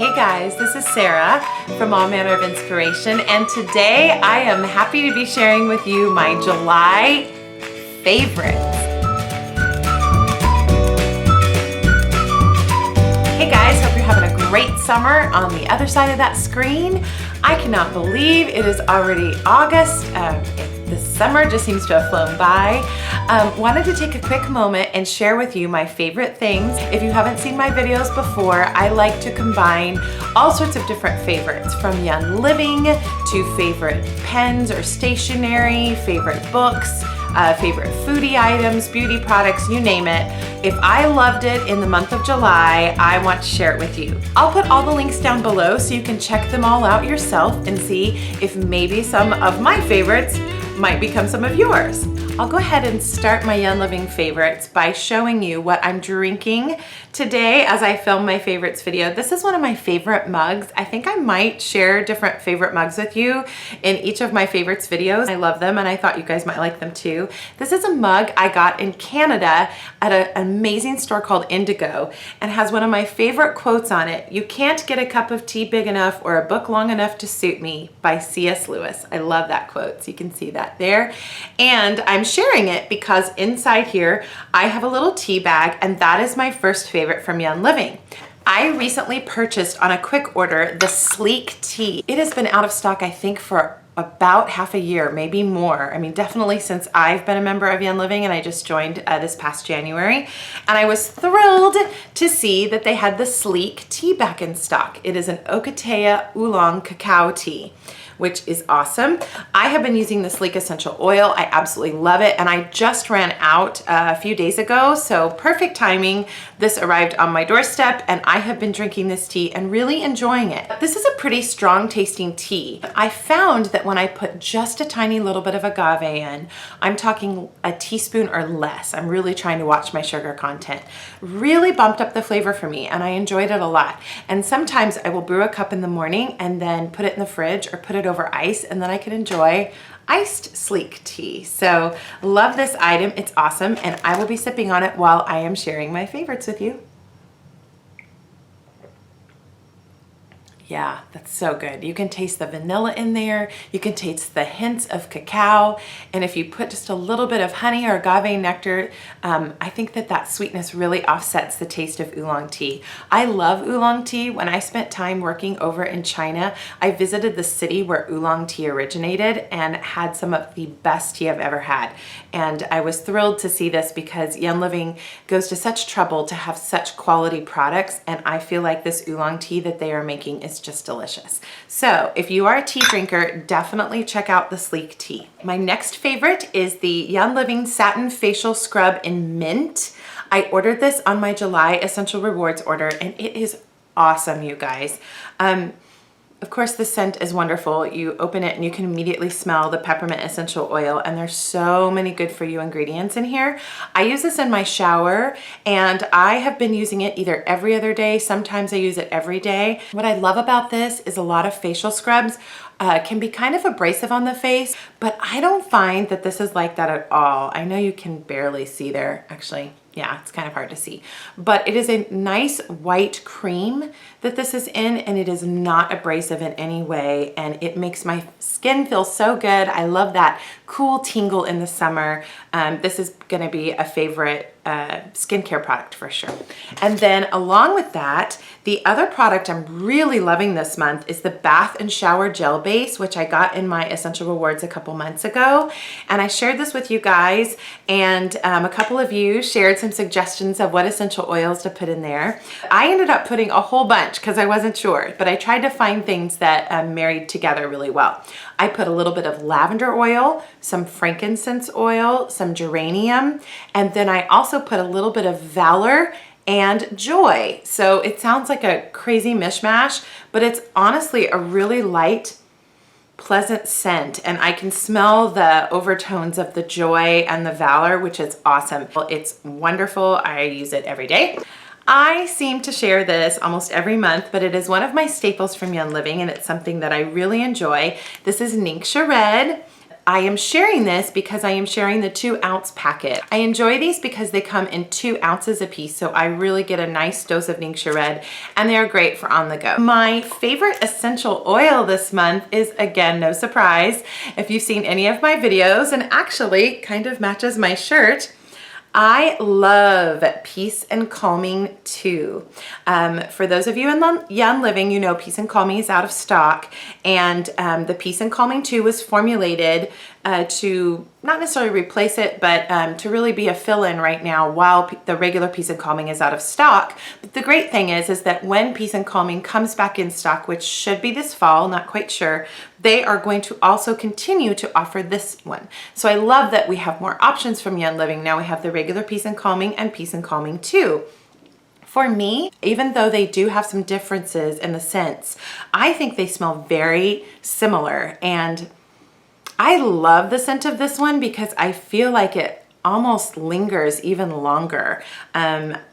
Hey guys, this is Sarah from All Manner of Inspiration, and today I am happy to be sharing with you my July favorites. Hey guys, hope you're having a great summer. On the other side of that screen, I cannot believe it is already August. The summer just seems to have flown by. Wanted to take a quick moment and share with you my favorite things. If you haven't seen my videos before, I like to combine all sorts of different favorites, from Young Living to favorite pens or stationery, favorite books, favorite foodie items, beauty products, you name it. If I loved it in the month of July, I want to share it with you. I'll put all the links down below so you can check them all out yourself and see if maybe some of my favorites might become some of yours. I'll go ahead and start my Young Living favorites by showing you what I'm drinking today as I film my favorites video. This is one of my favorite mugs. I think I might share different favorite mugs with you in each of my favorites videos. I love them and I thought you guys might like them too. This is a mug I got in Canada at an amazing store called Indigo, and has one of my favorite quotes on it. "You can't get a cup of tea big enough or a book long enough to suit me," by C.S. Lewis. I love that quote, so you can see that there. And I'm sharing it because inside here I have a little tea bag, and that is my first favorite from Young Living. I recently purchased on a quick order the Slique tea. It has been out of stock, I think, for about half a year, maybe more. I mean, definitely since I've been a member of Young Living, and I just joined this past January. And I was thrilled to see that they had the Slique tea back in stock. It is an Ocotea oolong cacao tea, which is awesome. I have been using the Slique essential oil. I absolutely love it, and I just ran out a few days ago, so perfect timing. This arrived on my doorstep, and I have been drinking this tea and really enjoying it. This is a pretty strong tasting tea. I found that when I put just a tiny little bit of agave in, I'm talking a teaspoon or less, I'm really trying to watch my sugar content, really bumped up the flavor for me, and I enjoyed it a lot. And sometimes I will brew a cup in the morning and then put it in the fridge or put it over ice, and then I can enjoy iced Slique tea. So love this item, it's awesome, and I will be sipping on it while I am sharing my favorites with you. Yeah, that's so good. You can taste the vanilla in there. You can taste the hints of cacao. And if you put just a little bit of honey or agave nectar, I think that sweetness really offsets the taste of oolong tea. I love oolong tea. When I spent time working over in China, I visited the city where oolong tea originated and had some of the best tea I've ever had. And I was thrilled to see this because Young Living goes to such trouble to have such quality products, and I feel like this oolong tea that they are making is just delicious. So if you are a tea drinker, definitely check out the Slique tea. My next favorite is the Young Living Satin Facial Scrub in Mint. I ordered this on my July Essential Rewards order, and it is awesome, you guys. Of course, the scent is wonderful. You open it and you can immediately smell the peppermint essential oil, and there's so many good for you ingredients in here. I use this in my shower, and I have been using it either every other day. Sometimes I use it every day. What I love about this is a lot of facial scrubs can be kind of abrasive on the face, but I don't find that this is like that at all. I know you can barely see there, actually. Yeah, it's kind of hard to see, but it is a nice white cream that this is in, and it is not abrasive in any way, and it makes my skin feel so good. I love that cool tingle in the summer. This is gonna be a favorite skincare product for sure. And then along with that, the other product I'm really loving this month is the Bath and Shower Gel Base, which I got in my Essential Rewards a couple months ago. And I shared this with you guys, and a couple of you shared some suggestions of what essential oils to put in there. I ended up putting a whole bunch because I wasn't sure, but I tried to find things that married together really well. I put a little bit of lavender oil, some frankincense oil, some geranium, and then I also put a little bit of Valor and Joy. So it sounds like a crazy mishmash, but it's honestly a really light, pleasant scent, and I can smell the overtones of the Joy and the Valor, which is awesome. It's wonderful. I use it every day. I seem to share this almost every month, but it is one of my staples from Young Living, and it's something that I really enjoy. This is Ningxia Red. but I am sharing this because I am sharing the 2-ounce packet. I enjoy these because they come in 2 ounces a piece, so I really get a nice dose of Ningxia Red, and they are great for on the go. My favorite essential oil this month is, again, no surprise, if you've seen any of my videos, and actually kind of matches my shirt, I love Peace and Calming 2. For those of you in Young Living, you know Peace and Calming is out of stock, and the Peace and Calming 2 was formulated to not necessarily replace it, but to really be a fill-in right now while the regular Peace and Calming is out of stock. But the great thing is that when Peace and Calming comes back in stock, which should be this fall, not quite sure, they are going to also continue to offer this one. So I love that we have more options from Young Living. Now we have the regular Peace and Calming and Peace and Calming 2. For me, even though they do have some differences in the scents, I think they smell very similar, and I love the scent of this one because I feel like it almost lingers even longer.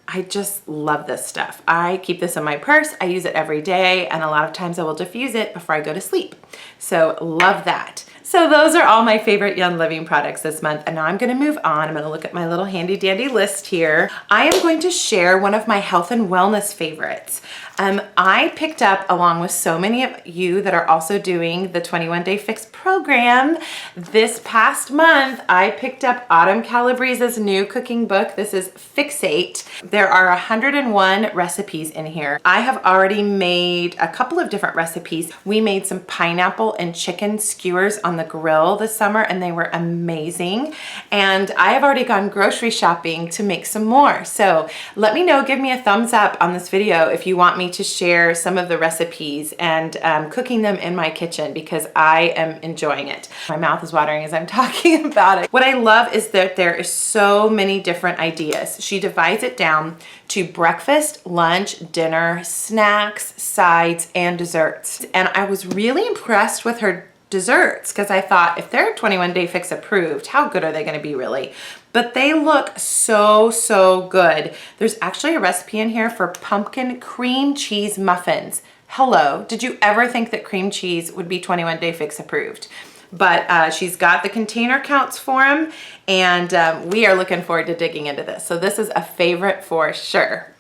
I just love this stuff. I keep this in my purse. I use it every day, and a lot of times I will diffuse it before I go to sleep. So love that. So those are all my favorite Young Living products this month, and now I'm gonna move on. I'm gonna look at my little handy dandy list here. I am going to share one of my health and wellness favorites. I picked up, along with so many of you that are also doing the 21-Day Fix program, this past month, I picked up Autumn Calabrese's new cooking book. This is Fixate. There are 101 recipes in here. I have already made a couple of different recipes. We made some pineapple and chicken skewers on the grill this summer, and they were amazing. And I have already gone grocery shopping to make some more. So let me know, give me a thumbs up on this video if you want me to share some of the recipes and cooking them in my kitchen, because I am enjoying it. My mouth is watering as I'm talking about it. What I love is that there is so many different ideas. She divides it down to breakfast, lunch, dinner, snacks, sides, and desserts. And I was really impressed with her desserts because I thought, if they're 21-Day Fix approved, how good are they going to be really? But they look so, so good. There's actually a recipe in here for pumpkin cream cheese muffins. Hello, did you ever think that cream cheese would be 21-Day Fix approved? But she's got the container counts for them, and we are looking forward to digging into this. So this is a favorite for sure.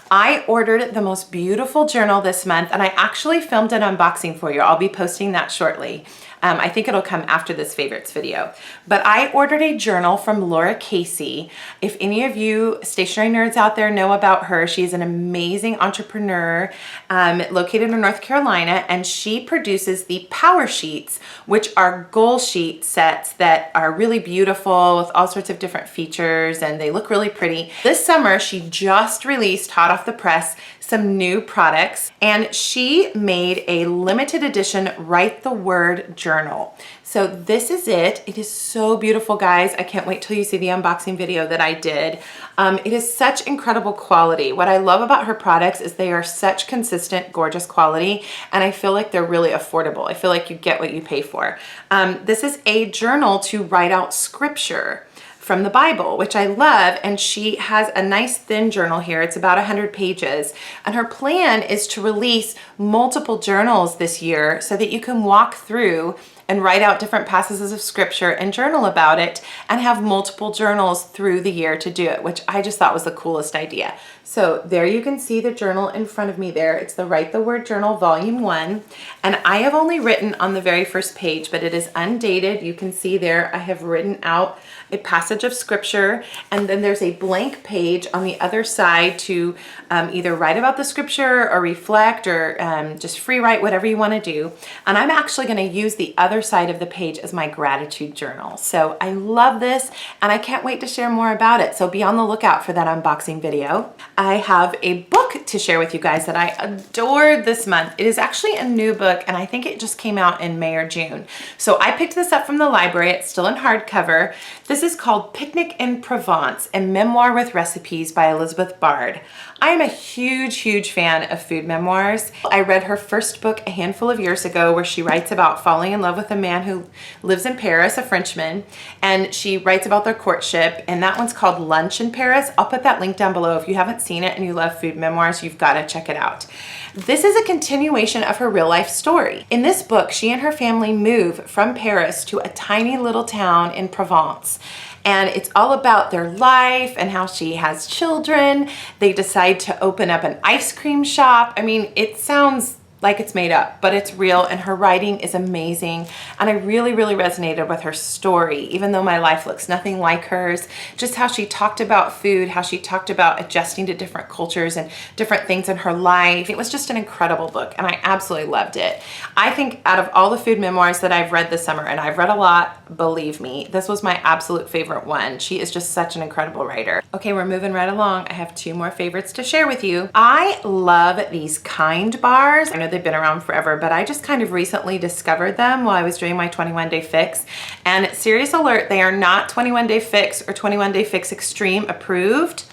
I ordered the most beautiful journal this month, and I actually filmed an unboxing for you. I'll be posting that shortly. I think it'll come after this favorites video. But I ordered a journal from Laura Casey. If any of you stationery nerds out there know about her, she's an amazing entrepreneur located in North Carolina, and she produces the Power Sheets, which are goal sheet sets that are really beautiful with all sorts of different features, and they look really pretty. This summer, she just released, hot off the press, some new products, and she made a limited edition Write the Word journal. So this is it. It is so beautiful, guys. I can't wait till you see the unboxing video that I did. It is such incredible quality. What I love about her products is they are such consistent, gorgeous quality, and I feel like they're really affordable. I feel like you get what you pay for. This is a journal to write out scripture from the Bible, which I love, and she has a nice thin journal here. It's about 100 pages, and her plan is to release multiple journals this year so that you can walk through and write out different passages of scripture and journal about it, and have multiple journals through the year to do it, which I just thought was the coolest idea. So there you can see the journal in front of me there. It's the Write the Word Journal Volume 1, and I have only written on the very first page, but it is undated. You can see there I have written out a passage of scripture, and then there's a blank page on the other side to either write about the scripture or reflect, or just free write, whatever you want to do. And I'm actually going to use the other side of the page as my gratitude journal. So I love this, and I can't wait to share more about it. So be on the lookout for that unboxing video. I have a book to share with you guys that I adored this month. It is actually a new book, and I think it just came out in May or June. So I picked this up from the library. It's still in hardcover. This is called Picnic in Provence, a memoir with recipes by Elizabeth Bard. I am a huge, huge fan of food memoirs. I read her first book a handful of years ago, where she writes about falling in love with with a man who lives in Paris, a Frenchman, and she writes about their courtship, and that one's called Lunch in Paris. I'll put that link down below. If you haven't seen it and you love food memoirs, you've got to check it out. This is a continuation of her real life story. In this book, she and her family move from Paris to a tiny little town in Provence. And it's all about their life and how she has children. They decide to open up an ice cream shop. I mean, it sounds like it's made up, but it's real, and her writing is amazing. And I really, really resonated with her story, even though my life looks nothing like hers. Just how she talked about food, how she talked about adjusting to different cultures and different things in her life. It was just an incredible book, and I absolutely loved it. I think out of all the food memoirs that I've read this summer, and I've read a lot, believe me, this was my absolute favorite one. She is just such an incredible writer. Okay, we're moving right along. I have 2 more favorites to share with you. I love these Kind bars. I know they've been around forever, but I just kind of recently discovered them while I was doing my 21-day fix. And serious alert, they are not 21-day fix or 21-day fix extreme approved.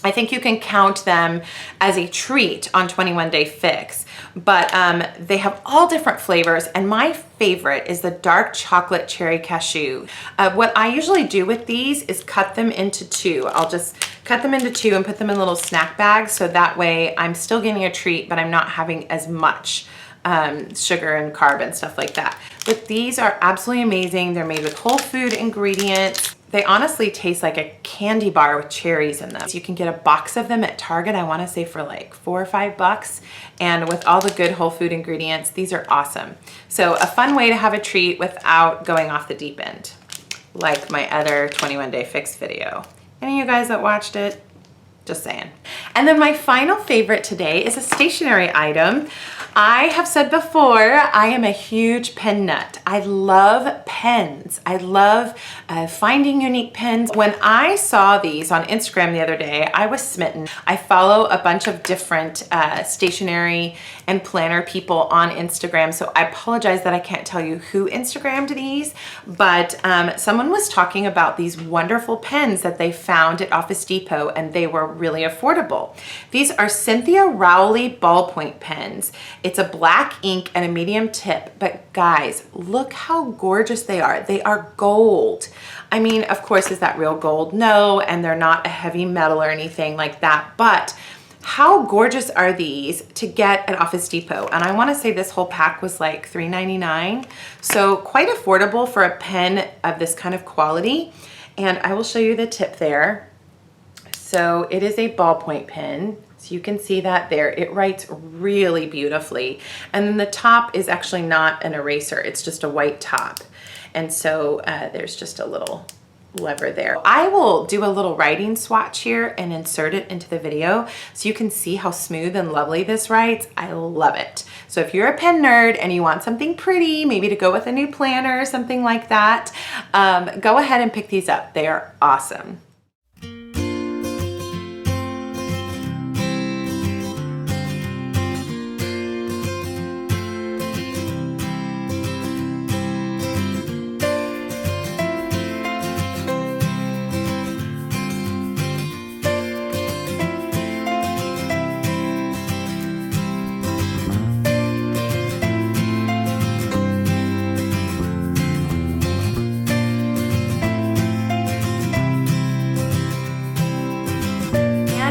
I think you can count them as a treat on 21-day fix, but they have all different flavors, and my favorite is the dark chocolate cherry cashew. What I usually do with these is cut them into 2. I'll just cut them into 2 and put them in little snack bags, so that way I'm still getting a treat, but I'm not having as much sugar and carb and stuff like that. But these are absolutely amazing. They're made with whole food ingredients. They honestly taste like a candy bar with cherries in them. So you can get a box of them at Target, I want to say for like $4 or $5. And with all the good whole food ingredients, these are awesome. So a fun way to have a treat without going off the deep end, like my other 21-day fix video. Any of you guys that watched it? Just saying. And then my final favorite today is a stationery item. I have said before, I am a huge pen nut. I love pens. I love finding unique pens. When I saw these on Instagram the other day, I was smitten. I follow a bunch of different stationery and planner people on Instagram, so I apologize that I can't tell you who Instagrammed these, but someone was talking about these wonderful pens that they found at Office Depot, and they were really affordable. These are Cynthia Rowley ballpoint pens. It's a black ink and a medium tip, but guys, look how gorgeous they are. They are gold. I mean, of course, is that real gold? No, and they're not a heavy metal or anything like that, but how gorgeous are these to get at Office Depot? And I want to say this whole pack was like $3.99, so quite affordable for a pen of this kind of quality. And I will show you the tip there. So it is a ballpoint pen. So you can see that there. It writes really beautifully. And then the top is actually not an eraser. It's just a white top. And so there's just a little lever there. I will do a little writing swatch here and insert it into the video so you can see how smooth and lovely this writes. I love it. So if you're a pen nerd and you want something pretty, maybe to go with a new planner or something like that, go ahead and pick these up. They are awesome.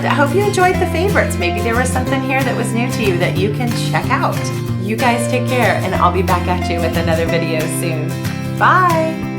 I hope you enjoyed the favorites. Maybe there was something here that was new to you that you can check out. You guys take care, and I'll be back at you with another video soon. Bye!